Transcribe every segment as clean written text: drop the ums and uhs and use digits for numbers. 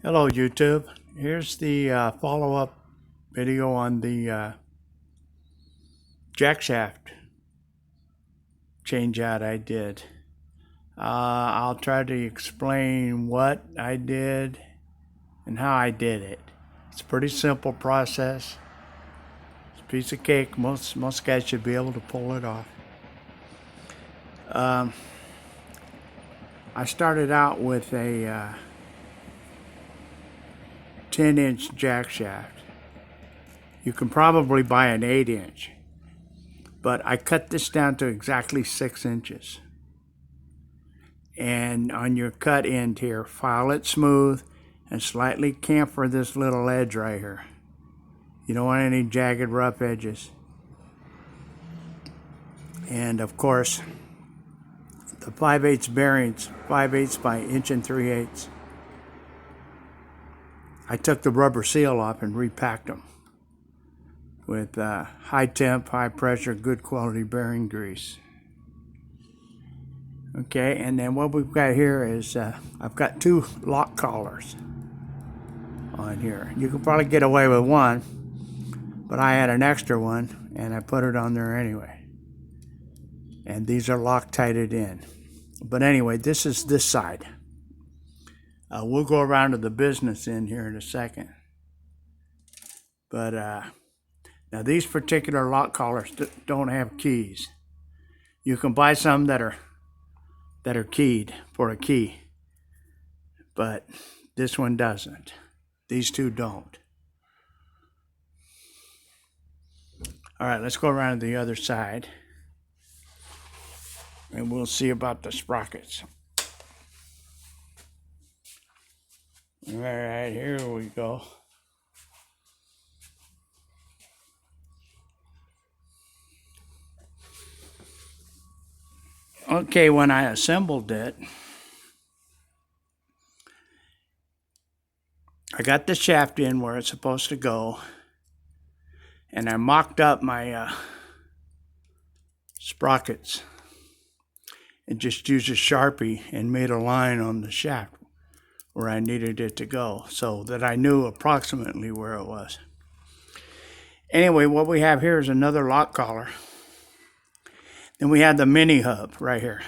Hello YouTube. Here's the follow-up video on the jack shaft change out I did. I'll try to explain what I did and how I did it. It's a pretty simple process. It's a piece of cake. Most guys should be able to pull it off. I started out with a 10-inch jack shaft. You can probably buy an 8-inch, but I cut this down to exactly 6 inches. And on your cut end here, file it smooth and slightly chamfer this little edge right here. You don't want any jagged, rough edges. And of course, the 5/8 bearings, 5/8 by 1 3/8. I took the rubber seal off and repacked them with high temp, high pressure, good quality bearing grease. Okay, and then what we've got here is I've got 2 lock collars on here. You could probably get away with one, but I had an extra one and I put it on there anyway. And these are Loctited in. But anyway, this is this side. We'll go around to the business end here in a second. But now these particular lock collars don't have keys. You can buy some that are keyed for a key, but this one doesn't. These two don't. All right, let's go around to the other side and we'll see about the sprockets. All right, here we go. Okay, when I assembled it, I got the shaft in where it's supposed to go, and I mocked up my sprockets and just used a Sharpie and made a line on the shaft where I needed it to go so that I knew approximately where it was. Anyway, what we have here is another lock collar. Then we have the mini hub right here.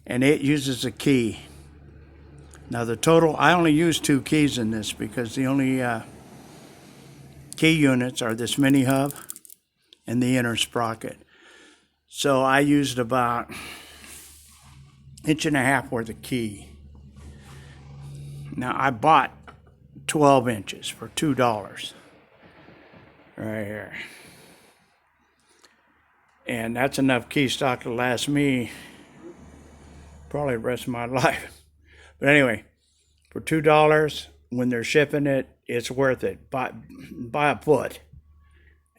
And it uses a key. Now the total, I only use 2 keys in this because the only key units are this mini hub and the inner sprocket. So I used about 1.5 inches worth of key. Now I bought 12 inches for $2 right here. And that's enough key stock to last me probably the rest of my life. But anyway, for $2, when they're shipping it, it's worth it. Buy a foot.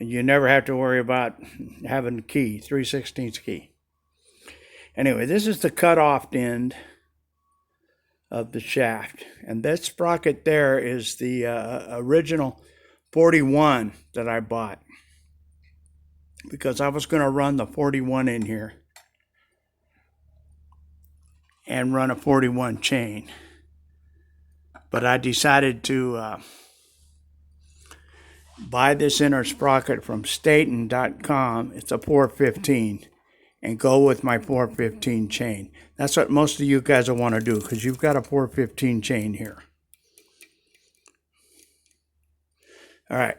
And you never have to worry about having a key, 3/16 key. Anyway, this is the cut-off end of the shaft. And that sprocket there is the original 41 that I bought, because I was going to run the 41 in here and run a 41 chain. But I decided to buy this inner sprocket from Staten.com. It's a 415, and go with my 415 chain. That's what most of you guys will want to do, because you've got a 415 chain here. All right.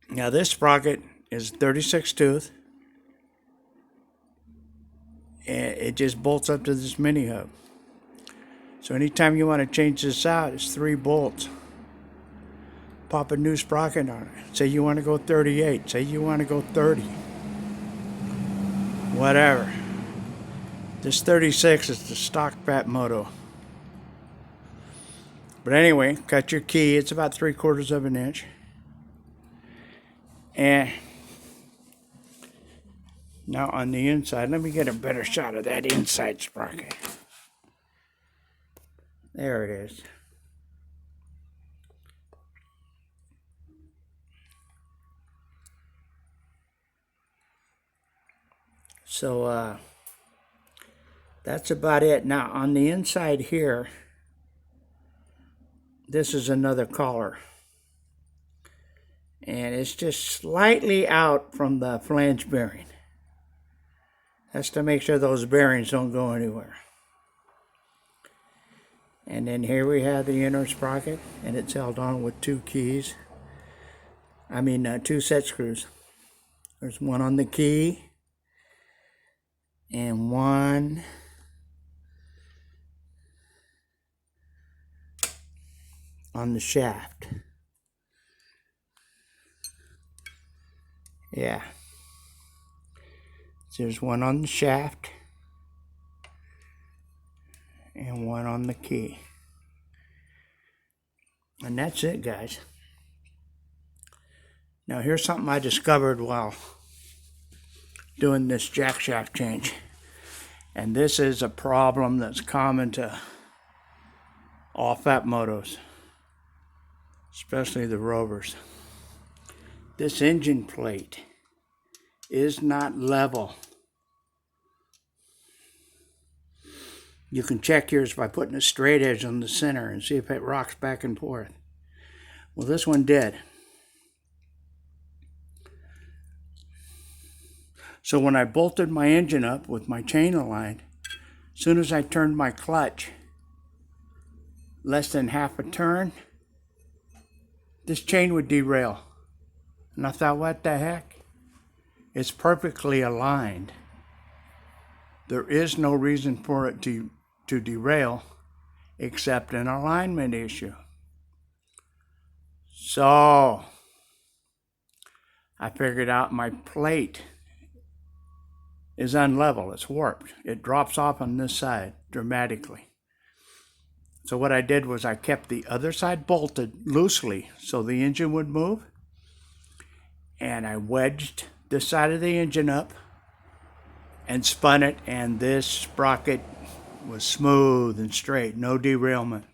Now this sprocket is 36 tooth. And it just bolts up to this mini hub. So anytime you want to change this out, it's 3 bolts. Pop a new sprocket on it. Say you want to go 38. Say you want to go 30. Whatever. This 36 is the stock Phatmoto. But anyway, cut your key. It's about 3/4 of an inch. And now on the inside, let me get a better shot of that inside sprocket. There it is. So That's about it. Now on the inside here, this is another collar. And it's just slightly out from the flange bearing. That's to make sure those bearings don't go anywhere. And then here we have the inner sprocket, and it's held on with two keys. Two set screws. There's one on the key and one on the shaft. Yeah. There's one on the shaft and one on the key. And that's it, guys. Now here's something I discovered while doing this jack shaft change. And this is a problem that's common to all Phatmotos, especially the Rovers. This engine plate is not level. You can check yours by putting a straight edge on the center and see if it rocks back and forth. Well, this one did. So when I bolted my engine up with my chain aligned, as soon as I turned my clutch less than half a turn, this chain would derail. And I thought, what the heck? It's perfectly aligned. There is no reason for it to derail except an alignment issue. So I figured out my plate is unlevel, it's warped. It drops off on this side dramatically. So what I did was I kept the other side bolted loosely so the engine would move, and I wedged this side of the engine up and spun it, and this sprocket was smooth and straight, no derailment.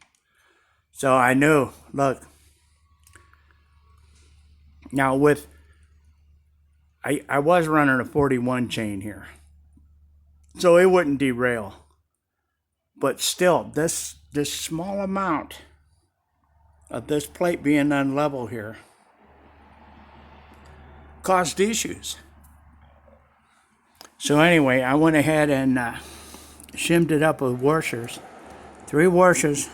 So I knew, look, now I was running a 41 chain here, so it wouldn't derail. But still, this small amount of this plate being unlevel here caused issues. So anyway, I went ahead and shimmed it up with washers, 3 washers,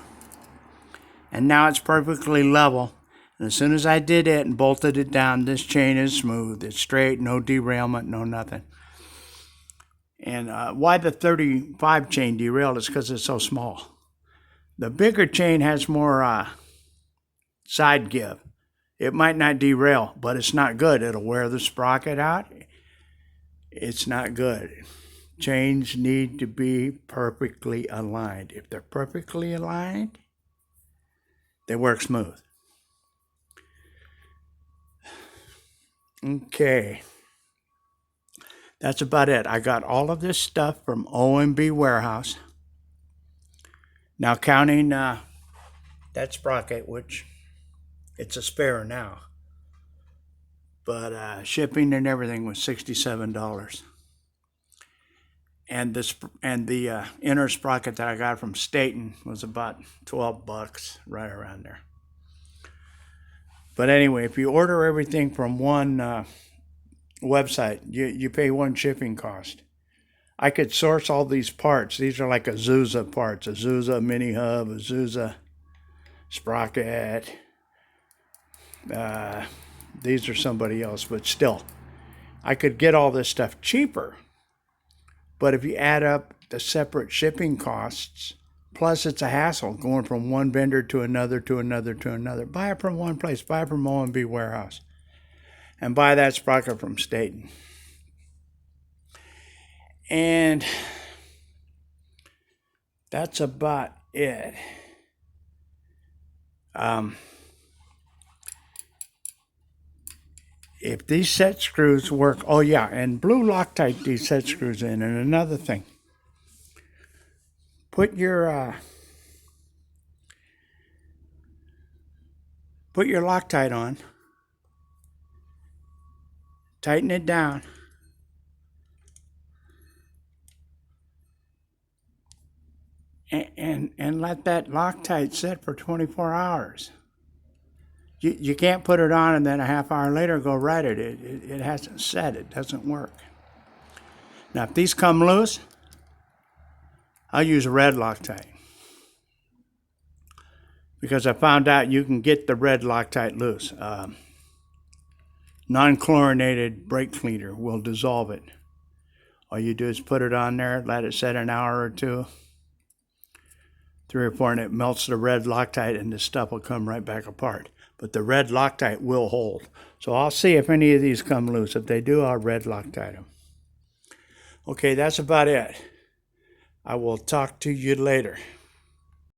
and now it's perfectly level. And as soon as I did it and bolted it down, this chain is smooth. It's straight, no derailment, no nothing. And why the 35 chain derailed is because it's so small. The bigger chain has more side give. It might not derail, but it's not good. It'll wear the sprocket out. It's not good. Chains need to be perfectly aligned. If they're perfectly aligned, they work smooth. Okay. That's about it. I got all of this stuff from OMB Warehouse. Now counting that sprocket, which it's a spare now. But shipping and everything was $67. And the inner sprocket that I got from Staten was about $12, right around there. But anyway, if you order everything from one website, you pay one shipping cost. I could source all these parts. These are like Azusa parts, Azusa mini hub, Azusa sprocket. These are somebody else, but still, I could get all this stuff cheaper. But if you add up the separate shipping costs, plus it's a hassle going from one vendor to another, to another, to another. Buy it from one place, buy it from OMB Warehouse. And buy that sprocket from Staten. And that's about it. If these set screws work, oh yeah, and blue Loctite these set screws in. And another thing, put your Loctite on, tighten it down, and let that Loctite sit for 24 hours. You can't put it on and then a half hour later go right it. It hasn't set. It doesn't work. Now, if these come loose, I'll use red Loctite. Because I found out you can get the red Loctite loose. Non-chlorinated brake cleaner will dissolve it. All you do is put it on there, let it set an hour or two, 3 or 4, and it melts the red Loctite and the stuff will come right back apart. But the red Loctite will hold. So I'll see if any of these come loose. If they do, I'll red Loctite them. Okay, that's about it. I will talk to you later.